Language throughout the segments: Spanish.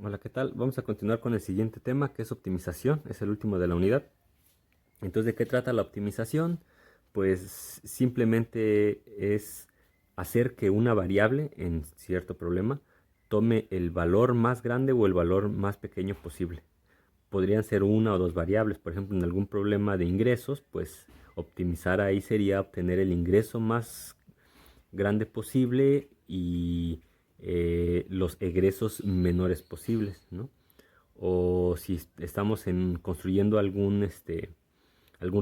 Hola, ¿qué tal? Vamos a continuar con el siguiente tema, que es optimización. Es el último de la unidad. Entonces, ¿de qué trata la optimización? Pues simplemente es hacer que una variable en cierto problema tome el valor más grande o el valor más pequeño posible. Podrían ser una o dos variables. Por ejemplo, en algún problema de ingresos, pues optimizar ahí sería obtener el ingreso más grande posible y los egresos menores posibles, ¿no? O si estamos construyendo algún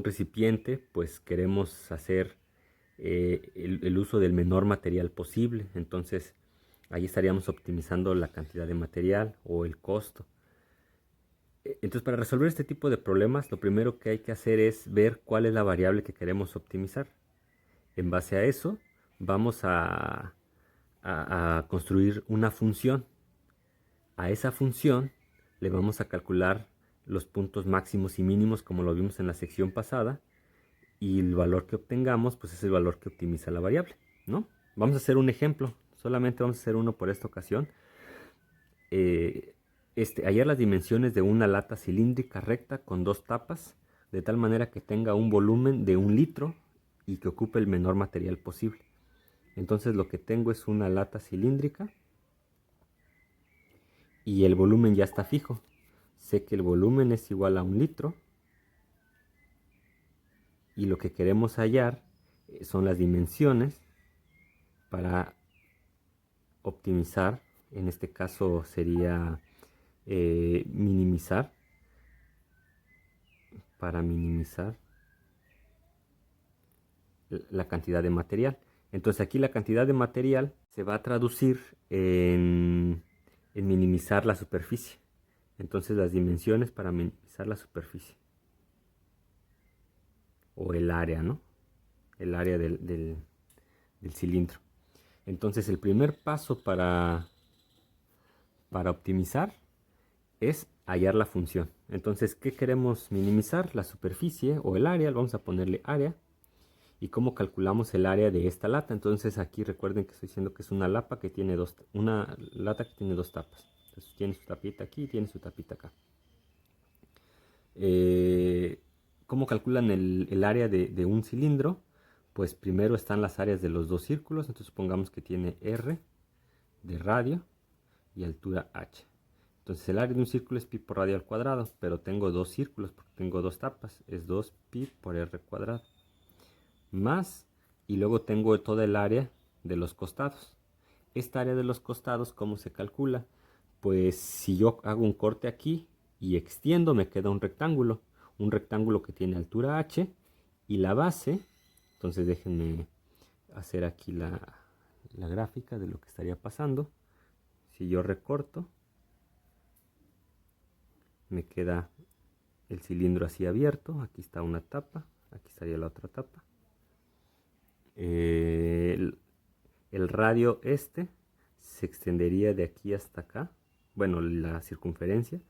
recipiente, pues queremos hacer el uso del menor material posible. Entonces ahí estaríamos optimizando la cantidad de material o el costo. Entonces, para resolver este tipo de problemas, lo primero que hay que hacer es ver cuál es la variable que queremos optimizar. En base a eso, vamos a construir una función. A esa función le vamos a calcular los puntos máximos y mínimos como lo vimos en la sección pasada, y el valor que obtengamos pues es el valor que optimiza la variable, ¿no? Vamos a hacer un ejemplo, solamente vamos a hacer uno por esta ocasión. Hallar las dimensiones de una lata cilíndrica recta con dos tapas, de tal manera que tenga un volumen de 1 litro y que ocupe el menor material posible. Entonces lo que tengo es una lata cilíndrica y el volumen ya está fijo. Sé que el volumen es igual a 1 litro y lo que queremos hallar son las dimensiones para optimizar. En este caso sería minimizar, para minimizar la cantidad de material. Entonces aquí la cantidad de material se va a traducir en minimizar la superficie. Entonces las dimensiones para minimizar la superficie o el área, ¿no? El área del cilindro. Entonces el primer paso para optimizar es hallar la función. Entonces, ¿qué queremos minimizar? La superficie o el área. Vamos a ponerle área. ¿Y cómo calculamos el área de esta lata? Entonces aquí recuerden que estoy diciendo que es una lata que tiene dos tapas. Entonces tiene su tapita aquí y tiene su tapita acá. Eh, ¿Cómo calculan el área de un cilindro? Pues primero están las áreas de los dos círculos. Entonces supongamos que tiene R de radio y altura h. Entonces el área de un círculo es pi por radio al cuadrado, pero tengo dos círculos porque tengo dos tapas. Es 2 pi por r cuadrado. Más, y luego tengo toda el área de los costados. Esta área de los costados, ¿cómo se calcula? Pues si yo hago un corte aquí y extiendo, me queda un rectángulo. Un rectángulo que tiene altura h y la base. Entonces déjenme hacer aquí la gráfica de lo que estaría pasando. Si yo recorto, me queda el cilindro así abierto. Aquí está una tapa, aquí estaría la otra tapa. El radio se extendería de aquí hasta acá, bueno, la circunferencia.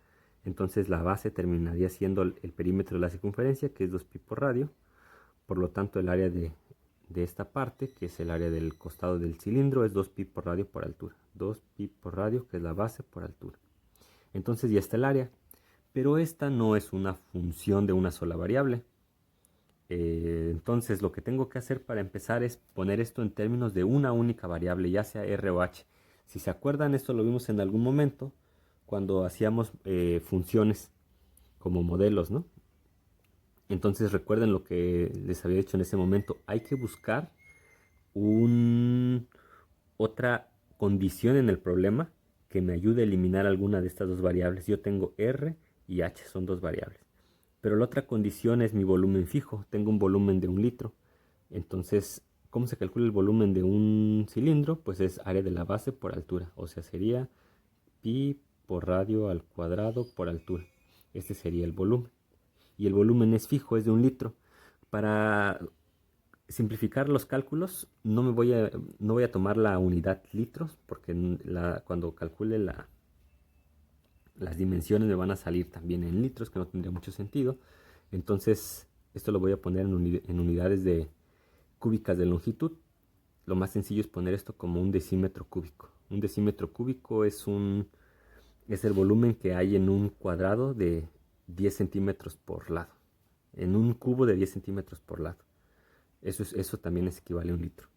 Entonces la base terminaría siendo el perímetro de la circunferencia, que es 2 pi por radio. Por lo tanto, el área de esta parte, que es el área del costado del cilindro, es 2 pi por radio por altura. 2 pi por radio, que es la base, por altura. Entonces ya está el área. Pero esta no es una función de una sola variable. Entonces lo que tengo que hacer para empezar es poner esto en términos de una única variable, ya sea r o h. Si se acuerdan, esto lo vimos en algún momento cuando hacíamos funciones como modelos, ¿no? Entonces recuerden lo que les había dicho en ese momento. Hay que buscar otra condición en el problema que me ayude a eliminar alguna de estas dos variables. Yo tengo r y h, son dos variables. Pero la otra condición es mi volumen fijo. Tengo un volumen de 1 litro. Entonces, ¿cómo se calcula el volumen de un cilindro? Pues es área de la base por altura. O sea, sería pi por radio al cuadrado por altura. Este sería el volumen. Y el volumen es fijo, es de 1 litro. Para simplificar los cálculos, no voy a tomar la unidad litros, porque cuando calcule las dimensiones me van a salir también en litros, que no tendría mucho sentido. Entonces esto lo voy a poner en unidades cúbicas de longitud. Lo más sencillo es poner esto como un decímetro cúbico. Un decímetro cúbico es es el volumen que hay en un cuadrado de 10 centímetros por lado. En un cubo de 10 centímetros por lado. Eso también es equivale a un litro.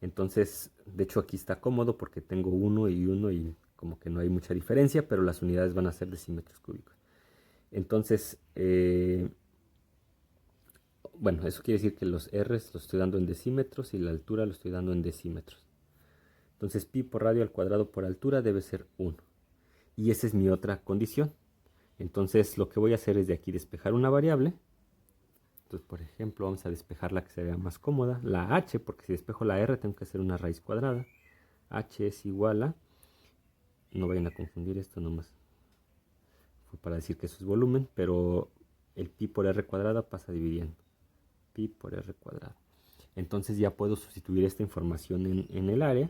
Entonces, de hecho aquí está cómodo porque tengo uno y como que no hay mucha diferencia, pero las unidades van a ser decímetros cúbicos. Entonces, bueno, eso quiere decir que los R's los estoy dando en decímetros y la altura lo estoy dando en decímetros. Entonces, pi por radio al cuadrado por altura debe ser 1. Y esa es mi otra condición. Entonces, lo que voy a hacer es de aquí despejar una variable. Entonces, por ejemplo, vamos a despejar la que se vea más cómoda, la h, porque si despejo la r tengo que hacer una raíz cuadrada. H es igual a, no vayan a confundir esto nomás, fue para decir que eso es volumen, pero el pi por r cuadrada pasa dividiendo. Pi por r cuadrado. Entonces ya puedo sustituir esta información en el área.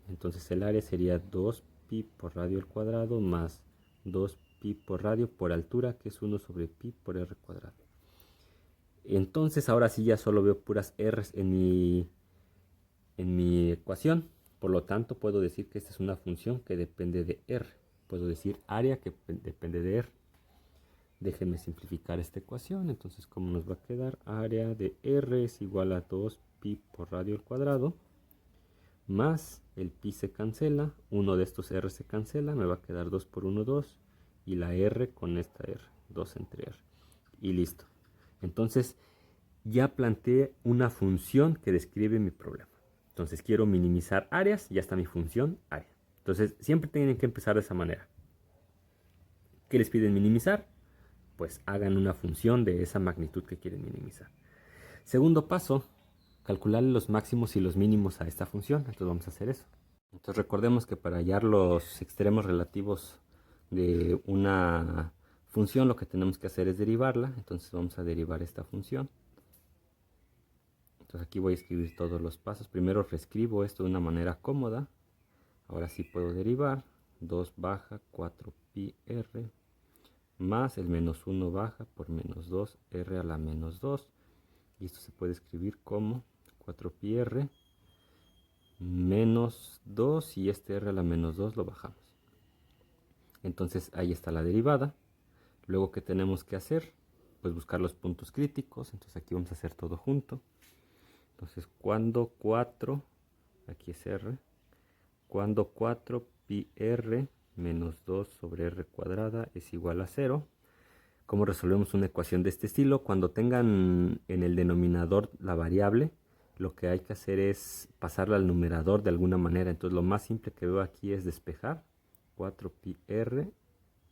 Entonces el área sería 2pi por radio al cuadrado más 2pi por radio por altura, que es 1 sobre pi por r cuadrado. Entonces ahora sí ya solo veo puras r's en mi ecuación. Por lo tanto puedo decir que esta es una función que depende de r. Puedo decir área que depende de r. Déjenme simplificar esta ecuación. Entonces, ¿cómo nos va a quedar? Área de r es igual a 2pi por radio al cuadrado más el pi se cancela, uno de estos r se cancela, me va a quedar 2 por 1, 2, y la r con esta r, 2 entre r, y listo. Entonces ya planteé una función que describe mi problema. Entonces quiero minimizar áreas, ya está mi función área. Entonces siempre tienen que empezar de esa manera. ¿Qué les piden minimizar? Pues hagan una función de esa magnitud que quieren minimizar. Segundo paso, calcular los máximos y los mínimos a esta función. Entonces vamos a hacer eso. Entonces recordemos que para hallar los extremos relativos de una función lo que tenemos que hacer es derivarla. Entonces vamos a derivar esta función. Entonces aquí voy a escribir todos los pasos. Primero reescribo esto de una manera cómoda. Ahora sí puedo derivar. 2 baja 4pi r más el menos 1 baja por menos 2 r a la menos 2. Y esto se puede escribir como 4pi r menos 2 y este r a la menos 2 lo bajamos. Entonces ahí está la derivada. Luego, ¿qué tenemos que hacer? Pues buscar los puntos críticos. Entonces aquí vamos a hacer todo junto. Entonces cuando 4, aquí es r, cuando 4 pi r menos 2 sobre r cuadrada es igual a 0. ¿Cómo resolvemos una ecuación de este estilo? Cuando tengan en el denominador la variable, lo que hay que hacer es pasarla al numerador de alguna manera. Entonces lo más simple que veo aquí es despejar 4pi r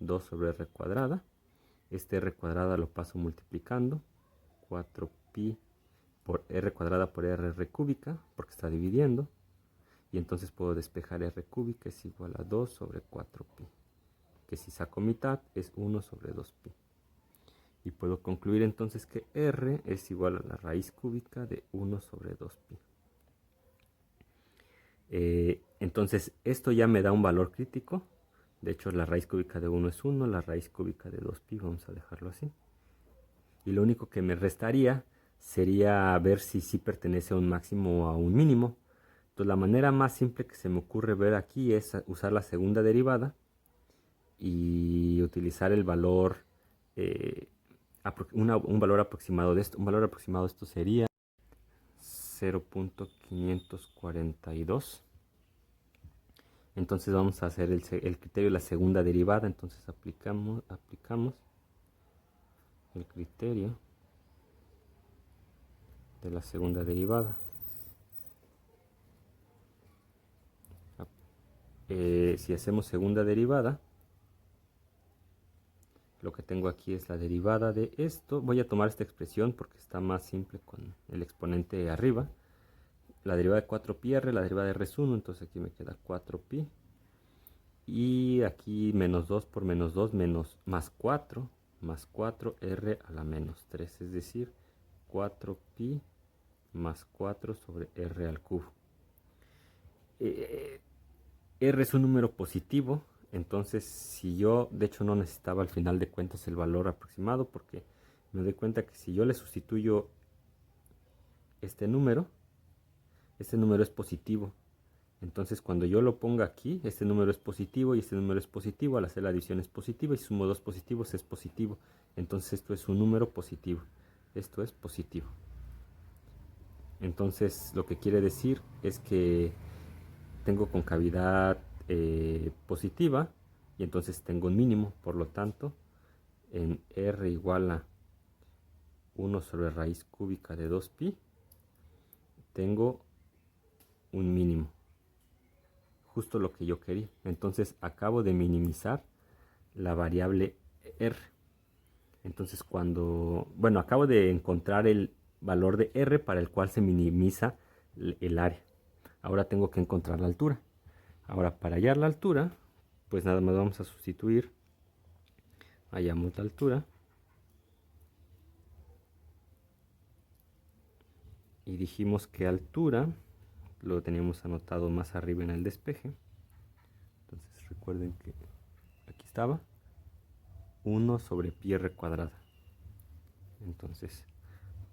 2 sobre r cuadrada. Este r cuadrada lo paso multiplicando 4pi por r cuadrada por r cúbica, porque está dividiendo. Y entonces puedo despejar r cúbica es igual a 2 sobre 4pi, que si saco mitad es 1 sobre 2pi. Y puedo concluir entonces que r es igual a la raíz cúbica de 1 sobre 2pi. Entonces esto ya me da un valor crítico. De hecho la raíz cúbica de 1 es 1, la raíz cúbica de 2pi, vamos a dejarlo así. Y lo único que me restaría sería ver si sí pertenece a un máximo o a un mínimo. Entonces la manera más simple que se me ocurre ver aquí es usar la segunda derivada y utilizar el valor, un valor aproximado de esto. Un valor aproximado de esto sería 0.542. Entonces vamos a hacer el criterio de la segunda derivada. Entonces aplicamos el criterio de la segunda derivada. Si hacemos segunda derivada, lo que tengo aquí es la derivada de esto. Voy a tomar esta expresión porque está más simple con el exponente arriba. La derivada de 4pi r, la derivada de r es 1, entonces aquí me queda 4pi. Y aquí menos 2 por menos 2 más 4 r a la menos 3, es decir, 4pi más 4 sobre r al cubo. R es un número positivo, entonces si yo, de hecho no necesitaba al final de cuentas el valor aproximado, porque me doy cuenta que si yo le sustituyo este número es positivo. Entonces cuando yo lo ponga aquí, este número es positivo y este número es positivo. Al hacer la división es positivo y si sumo dos positivos es positivo. Entonces esto es un número positivo. Esto es positivo. Entonces lo que quiere decir es que tengo concavidad positiva y entonces tengo un mínimo. Por lo tanto, en R igual a 1 sobre raíz cúbica de 2pi, tengo un mínimo. Justo lo que yo quería. Entonces acabo de minimizar la variable R. Entonces acabo de encontrar el valor de R para el cual se minimiza el área. Ahora tengo que encontrar la altura. Ahora para hallar la altura, pues nada más vamos a sustituir. Hallamos la altura. Y dijimos que altura lo teníamos anotado más arriba en el despeje. Entonces recuerden que aquí estaba 1 sobre pi r cuadrada. Entonces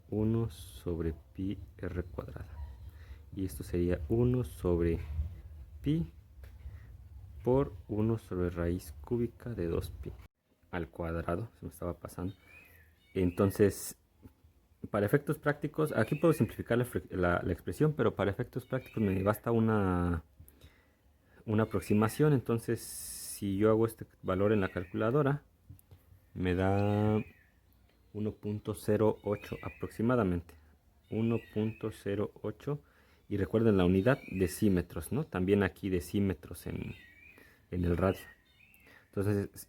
1 sobre pi r cuadrada. Y esto sería 1 sobre pi por 1 sobre raíz cúbica de 2pi al cuadrado. Se me estaba pasando. Entonces, para efectos prácticos, aquí puedo simplificar la expresión, pero para efectos prácticos me basta una aproximación. Entonces, si yo hago este valor en la calculadora, me da 1.08 aproximadamente. 1.08. Y recuerden la unidad decímetros, ¿no? También aquí decímetros en el radio. Entonces,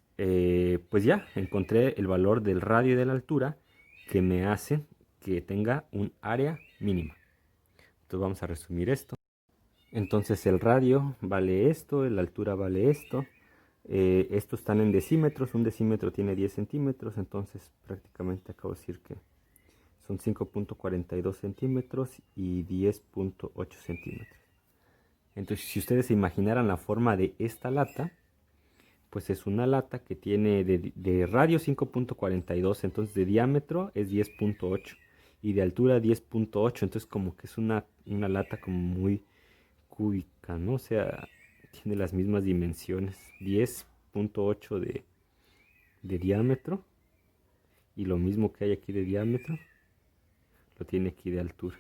pues ya encontré el valor del radio y de la altura que me hacen que tenga un área mínima. Entonces vamos a resumir esto. Entonces el radio vale esto, la altura vale esto. Estos están en decímetros, un decímetro tiene 10 centímetros, entonces prácticamente acabo de decir que son 5.42 centímetros y 10.8 centímetros. Entonces si ustedes se imaginaran la forma de esta lata, pues es una lata que tiene de radio 5.42, entonces de diámetro es 10.8 y de altura 10.8, entonces como que es una lata como muy cúbica, ¿no? O sea, tiene las mismas dimensiones, 10.8 de diámetro y lo mismo que hay aquí de diámetro lo tiene aquí de altura.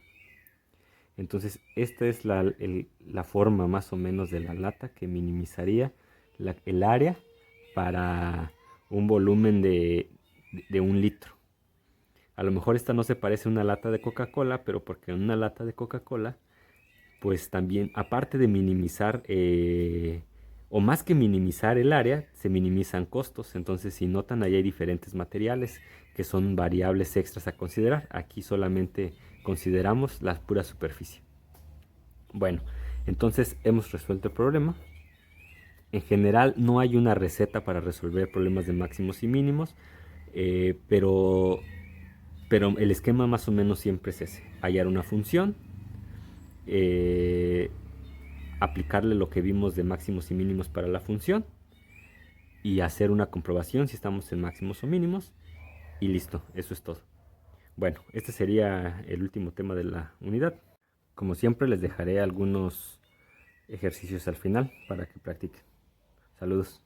Entonces esta es la forma más o menos de la lata que minimizaría el área para un volumen de 1 litro. A lo mejor esta no se parece a una lata de Coca-Cola, pero porque en una lata de Coca-Cola, pues también, aparte de minimizar, o más que minimizar el área, se minimizan costos. Entonces, si notan, ahí hay diferentes materiales que son variables extras a considerar. Aquí solamente consideramos la pura superficie. Bueno, entonces hemos resuelto el problema. En general no hay una receta para resolver problemas de máximos y mínimos, pero el esquema más o menos siempre es ese: hallar una función, eh, aplicarle lo que vimos de máximos y mínimos para la función y hacer una comprobación si estamos en máximos o mínimos y listo, eso es todo. Bueno, este sería el último tema de la unidad. Como siempre les dejaré algunos ejercicios al final para que practiquen. Saludos.